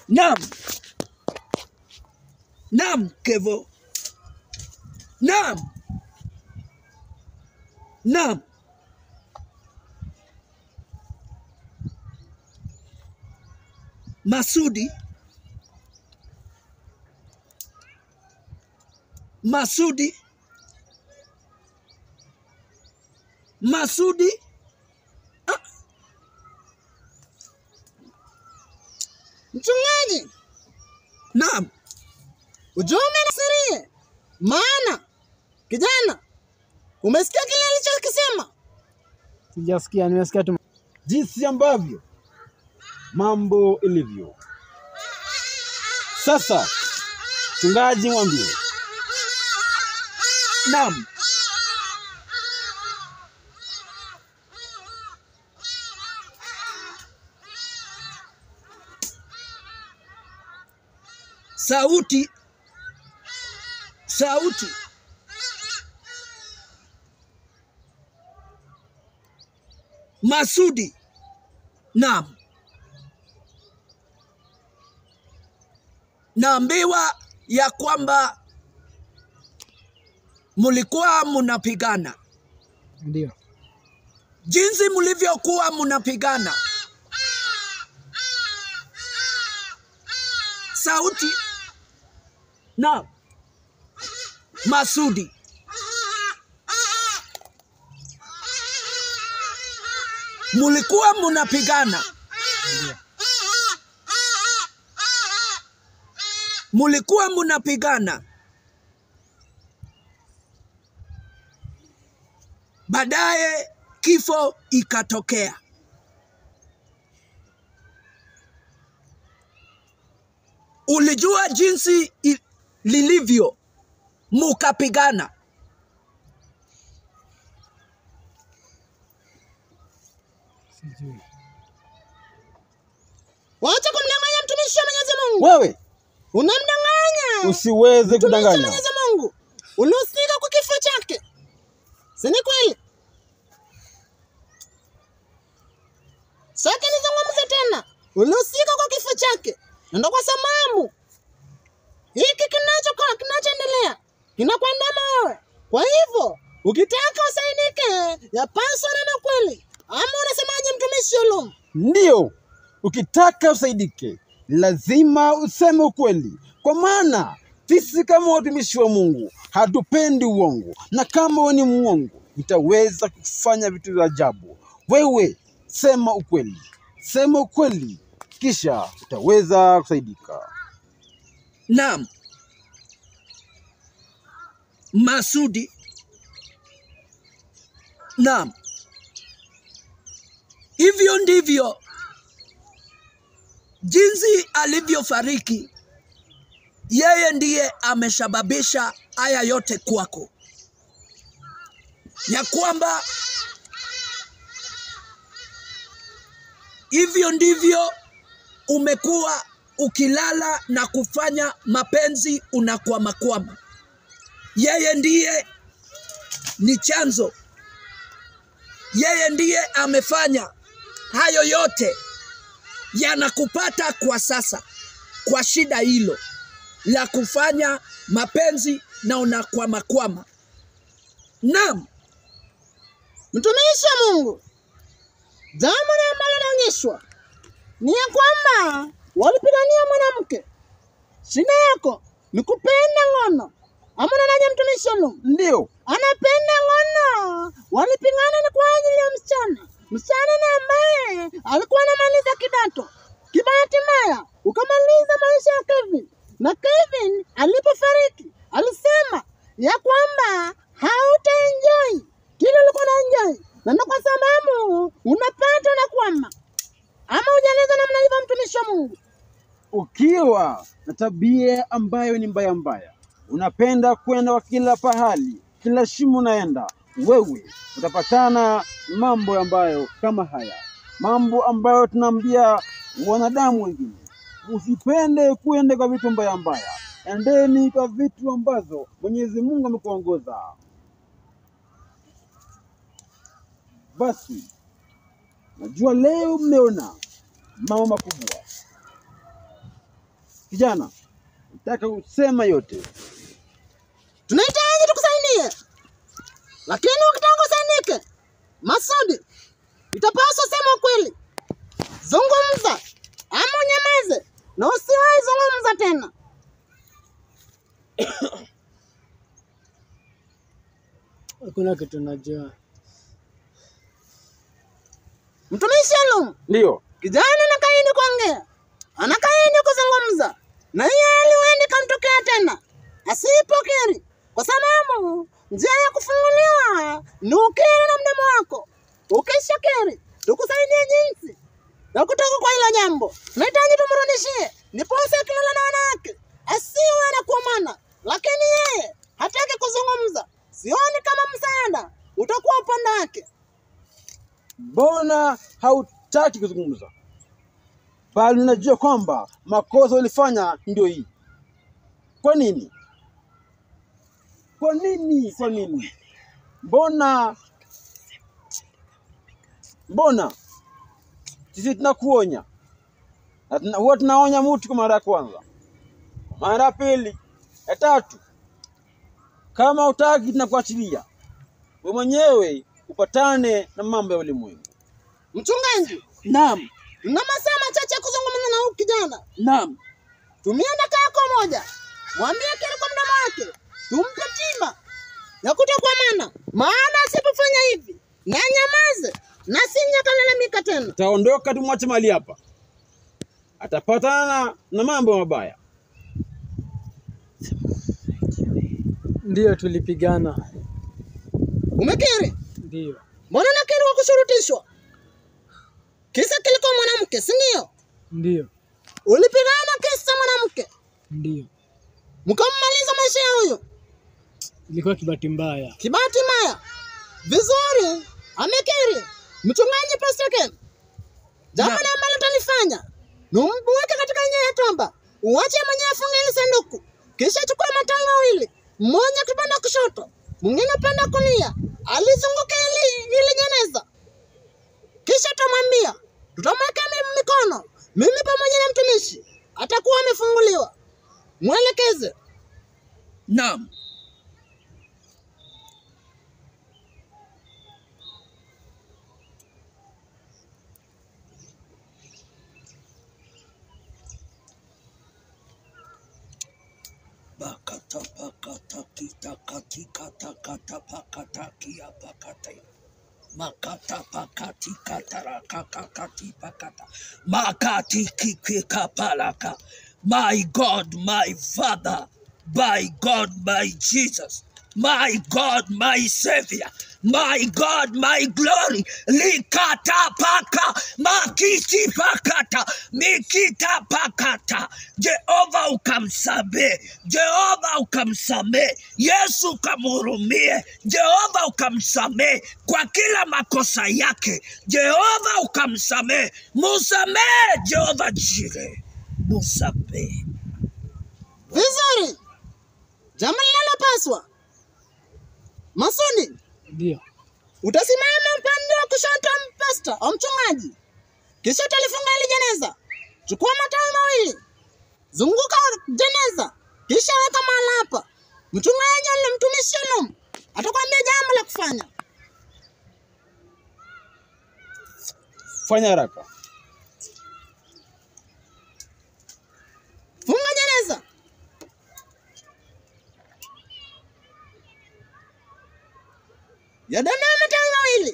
Naam. Naam, Kevo. Naam. Naam. Masudi. Masudi. Masudi. Ah. Mchungaji. Naam. Ujumbe nasirie. Maana kijana, umesikia kile alichokisema? Sijasikia, nimesikia tu jinsi ambavyo mambo ilivyo. Sasa mchungaji mwambie. Naam. Sauti. Sauti. Masudi. Naam. Naambiwa ya kwamba mulikuwa munapigana. Ndio. Jinsi mulivyokuwa munapigana. Sauti. Naam. Masudi. Mulikuwa munapigana. Ndio. Mulikuwa munapigana. Baadaye kifo ikatokea. Ulijua jinsi lilivyo mukapigana? Sijui. Wacha kumdanganya mtumishi wa Mwenyezi Mungu. Wewe Unamdanganya. usiweze Mtumishi wa kudanganya. Mwenyezi Mungu. Ulihusika kwa kifo chake. Si ni kweli? Sasa nizungumze tena. Ulihusika kwa kifo chake. Na ndio kwa sababu hiki kinachoendelea kinakuandama wewe. Kwa hivyo, ukitaka usaidike, yapaswa na kweli. Ama unasemaje mtumishi Ulum? Ndio, ukitaka usaidike lazima useme ukweli, kwa maana sisi kama watumishi wa Mungu hatupendi uongo, na kama wewe ni muongo utaweza kufanya vitu vya ajabu. Wewe sema ukweli, sema ukweli, kisha utaweza kusaidika. Naam. Masudi. Naam. Hivyo ndivyo jinsi alivyofariki. Yeye ndiye amesababisha haya yote kwako, ya kwamba hivyo ndivyo umekuwa ukilala na kufanya mapenzi unakwamakwama. Yeye ndiye ni chanzo. Yeye ndiye amefanya hayo yote yanakupata kwa sasa, kwa shida hilo la kufanya mapenzi na unakwamakwama. Naam. Mtumishi wa Mungu, jambo ambalo naonyeshwa ni ya kwamba walipigania mwanamke. Shida yako ni kupenda ngono. Ama unaje mtumishi wa Mungu? Ndio, Anapenda ngono. Walipigana ni kwa ajili ya msichana. Msichana na ambaye alikuwa anamaliza kidato. Kibahati mbaya ukamaliza maisha ya Kevin. Na Kevin alipofariki alisema ya kwamba hautaenjoy kile ulikuwa unaenjoy. Na ndio kwa sababu unapata na kwamba ama hujaleza namna hivyo mtumishi wa Mungu. ukiwa na tabia ambayo ni mbaya mbaya, unapenda kwenda kwa kila pahali, kila shimo unaenda, wewe utapatana mambo ambayo kama haya, mambo ambayo tunaambia wanadamu wengine, usipende kwenda kwa vitu mbaya mbaya, endeni kwa vitu ambazo Mwenyezi Mungu amekuongoza. Basi najua leo mmeona mambo makubwa, Kijana, nataka kusema yote. Tunahitaji tukusaidie. Lakini ukitaka usaidike, Masudi, itapaswa sema ukweli. Zungumza ama unyamaze na usiwahi zungumza tena. Hakuna kitu najua. Mtumishi Shalom, Ndio. kijana anakaidi kuongea, anakaidi kuzungumza, na hiyo hali huenda ikamtokea tena asipokiri, kwa sababu njia ya kufunguliwa ni ukiri na mdomo wako. Ukishakiri, tukusaidie jinsi na kutoka kwa hilo jambo. Tunahitaji tumrudishie, ndiposa akilala na wanawake asiwe anakuamana, lakini yeye hataki kuzungumza. Sioni kama msaada utakuwa upande wake. Mbona hautaki kuzungumza? Bali unajua kwamba makosa ulifanya ndio hii. Kwa nini? Kwa nini? Kwa nini? Mbona sisi tunakuonya, na huwa tunaonya mtu kwa mara ya kwanza, mara ya pili, ya tatu. Kama hutaki tunakuachilia wewe mwenyewe upatane na mambo ya ulimwengu. Mchungaji, Naam. na masaa machache ya kuzungumza na huyu kijana. Naam. Tumia dakika yako moja, mwambie kile kwa mdomo wake, tumpe tiba ya kutokuamana, maana asipofanya hivi na nyamaze na sinya kalalamika tena. Ataondoka, tumwache mali hapa, atapatana na mambo mabaya. Ndio tulipigana. Umekiri? Ndio. Mbona nakiri kwa kushurutishwa? Kisa kilikuwa mwanamke, si ndio? Ndio. Ulipigana kisa mwanamke, Ndio. mkammaliza maisha ya huyo. Ilikuwa kibahati mbaya. Kibahati mbaya. Vizuri, amekiri. Mchungaji Pastor Ken, jambo ambalo utalifanya ni umweke katika nia ya toba. Uache mwenyewe afunge ile sanduku, kisha chukua matawi mawili, mmoja upande wa kushoto, mwingine upande wa kulia, alizunguka ile jeneza. Kisha tutamwambia, tutamweka mikono, mimi pamoja na mtumishi, atakuwa amefunguliwa. Mwelekeze. Naam. Bakata bakata kita katika takata pakata kia pakata. Makata pakati kataraka kakati pakata. Makati kikika palaka. My God, my Father, my God, my Jesus, my God, my Savior, my God, my glory. Likata paka, makiti pakata, mikita pakata. Jehova ukamsamehe, Jehova ukamsamehe, Yesu ukamhurumie, Jehova ukamsamehe kwa kila makosa yake, Jehova ukamsamehe, musamehe Jehova Jire, musamehe. Vizuri. Jambo linalopaswa, Masudi, Ndio. utasimama upande wa kushoto pastor au mchungaji, kisha utalifunga ile jeneza. Chukua matawi mawili, zunguka jeneza, kisha weka mahali hapa. Mchungaji na mtumishi Shalom atakwambia jambo la kufanya. Fanya haraka. Funga jeneza. Yadana matawi mawili.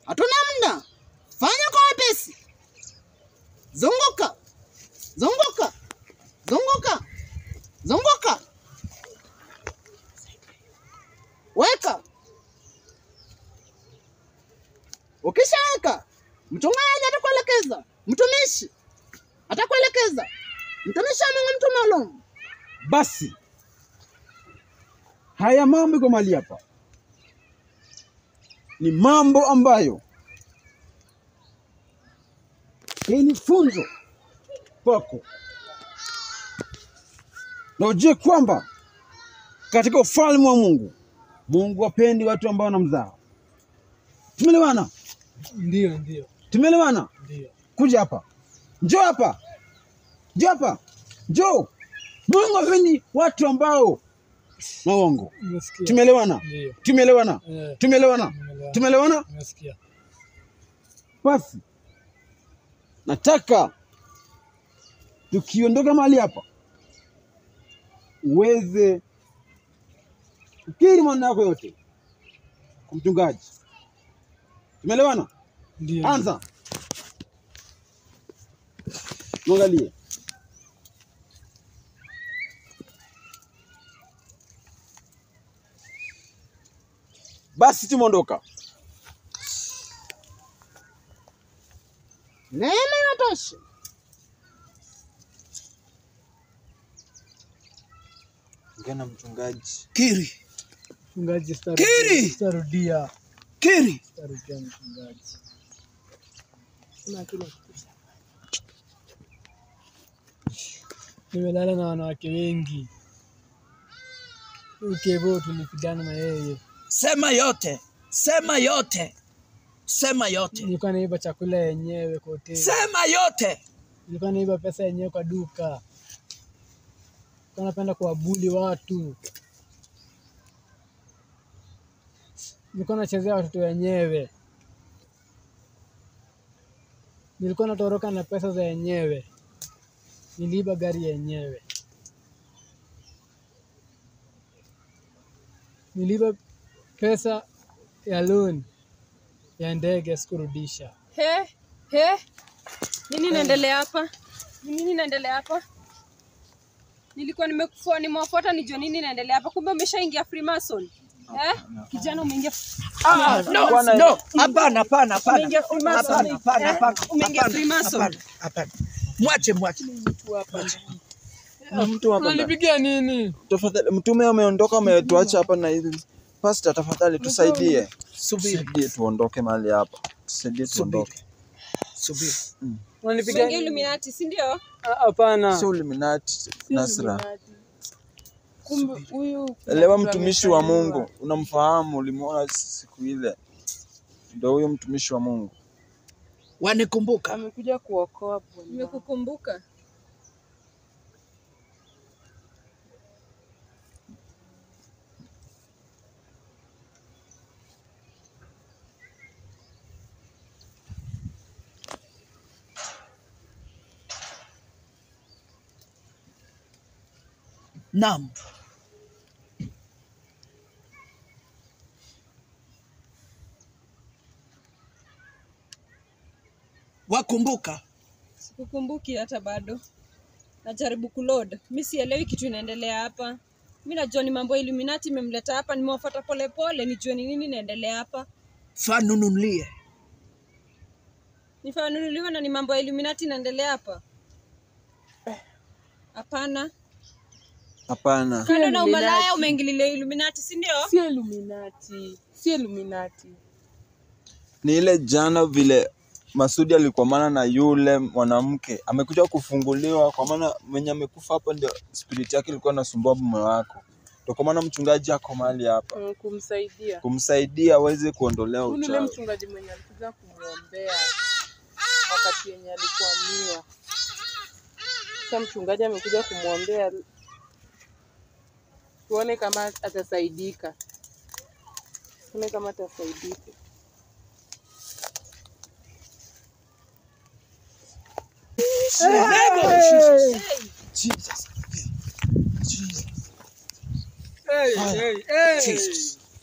Hatuna muda. Fanya kwa wepesi. Zunguka. Zunguka. Zunguka. Zunguka. Weka. Ukishaweka, mchungaji atakuelekeza, mtumishi atakuelekeza. Mtumishi wa Mungu, mtu maalum. Basi haya mambo iko mali hapa ni mambo ambayo hii ni funzo kwako. Na ujue kwamba katika ufalme wa Mungu, Mungu hapendi watu ambao wanamdharau. Tumeelewana? Ndio. Tumeelewana? Ndio. Kuja hapa. Njoo hapa. Njoo hapa. Njoo. Mungu hapendi watu ambao waongo. Nimesikia. Tumeelewana? Ndio. Tumeelewana? Tumeelewana? Nimeelewana. Tumeelewana? Nimesikia. Basi nataka tukiondoka mahali hapa uweze kukiri maneno yako yote kwa mchungaji. Tumeelewana? Ndio. Anza. Mwangalie. Basi tumeondoka. Neema inatosha. Ngana mchungaji. Kiri. Mchungaji Kiri! starudia. Kiri. Starudia mchungaji. Kuna kile kitu. Nimelala na wanawake wengi. Ukevo tulipigana na yeye. Sema yote. Sema yote. Sema yote. Nilikuwa naiba chakula yenyewe kwa hoteli. Sema yote. Nilikuwa naiba pesa yenyewe kwa duka. Nilikuwa napenda kuwabuli watu. Nilikuwa nachezea watoto wenyewe. Nilikuwa natoroka na pesa za yenyewe. Niliiba gari yenyewe. Niliiba pesa ya loan ya ndege sikurudisha. Nini inaendelea hapa? Nini inaendelea hapa? Nilikuwa nimewafuata nijue nini inaendelea hapa. Kumbe umeshaingia Freemason. Kijana umeingia. No. Hapana. Umeingia Freemason. Umeingia Freemason. Hapana. Mwache. Mtu hapa. Unanipigia nini? Tafadhali mtume ameondoka, ametuacha hapa na hivi. Pastor, tafadhali tusaidie. Subiri. Tuondoke mahali hapa. Tusaidie tuondoke. Subiri. Unanipigia Umeingia Illuminati, si ndio? Hapana. Sio Illuminati, Nasra. Kumbe huyu Elewa mtumishi wa Mungu. Unamfahamu, ulimuona siku ile. Ndio huyo mtumishi wa Mungu. Wanikumbuka. amekuja kuokoa Bwana. Nimekukumbuka. Naam. Wakumbuka. Sikukumbuki hata bado. Najaribu kuload. Mimi sielewi kitu inaendelea hapa. Mimi najua ni mambo ya Illuminati imemleta hapa, nimewafuata pole nijue ni nini inaendelea hapa. Fanunulie. Nifanunuliwe na ni mambo ya Illuminati inaendelea hapa? Hapana. Hapana. Kando na umalaya umeingililia Illuminati, si ndio? Sio Illuminati. Ni ile jana vile Masudi alikuwa maana na yule mwanamke amekuja kufunguliwa, kwa maana mwenye amekufa hapa ndio spirit yake ilikuwa inasumbua mume wako. Ndio kwa maana mchungaji ako mahali hapa kumsaidia aweze kuondolea uchawi. Yule mchungaji mwenye alikuja kumuombea wakati yenye alikuwa miwa. Sasa mchungaji amekuja kumuombea, tuone kama atasaidika. Jesus.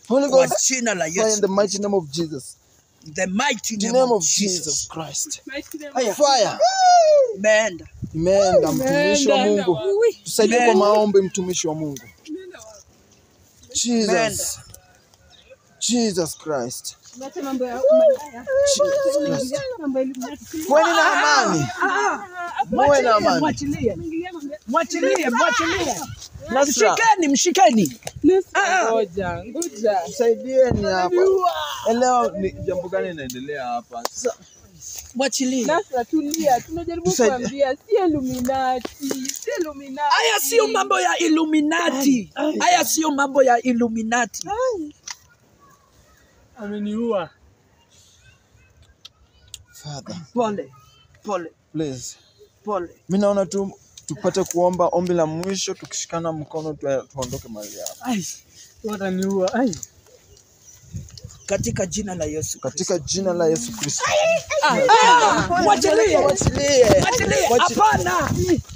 Holy Kwa Ghost, jina la fire in Yesu. the mighty name of Jesus. The mighty The name of Jesus. Christ. Haya. Fire. Imeenda. Imeenda mtumishi wa Mungu. Tusaidie kwa maombi mtumishi wa Mungu. Jesus. Jesus Christ. Acha mambo ya umalaya. Muwe na amani. Muwe na amani. Mwachilie. Nasra, Mshikeni. Ngoja. tusaidieni hapa. Elewa ni jambo gani inaendelea hapa. Sasa Mwachilie. Nasra, tulia. Tunajaribu kuambia si Illuminati. Si Illuminati. Haya sio mambo ya Illuminati. Haya sio mambo ya Illuminati. Ameniua. Father, Pole. Pole. please. Pole. Mimi naona tu tupate kuomba ombi la mwisho, tukishikana mkono tuondoke mahali hapa. Ai. Wataniua. Ai. Katika jina la Yesu. Katika jina la Yesu Kristo. Mwachilie. Mwachilie. Hapana.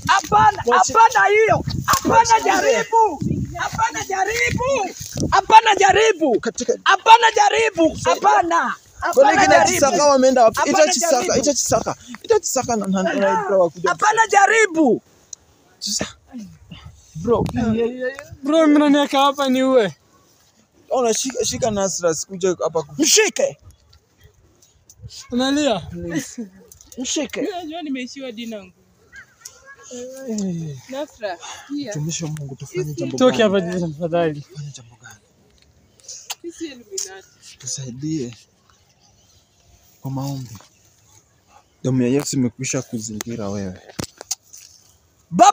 Hapana. Hapana hiyo. Hapana jaribu. Hapana jaribu. Hapana jaribu. Hapana jaribu. Hapana. Kwa nini Chisaka wameenda wapi? Ita Chisaka na wakuja. Hapana jaribu. Bro, Bro, mimi naniweka hapa niue. ona shika Nasra sikuje hapa Mshike. Unalia? Mshike. Unajua nimeishiwa dinangu. Nasra, kia. tumisho Mungu tufanye jambo Toki gani? hapa tafadhali. Tufanye jambo gani? Si Illuminati. Tusaidie kwa maombi. Damu ya Yesu imekwisha kuzingira wewe. Baba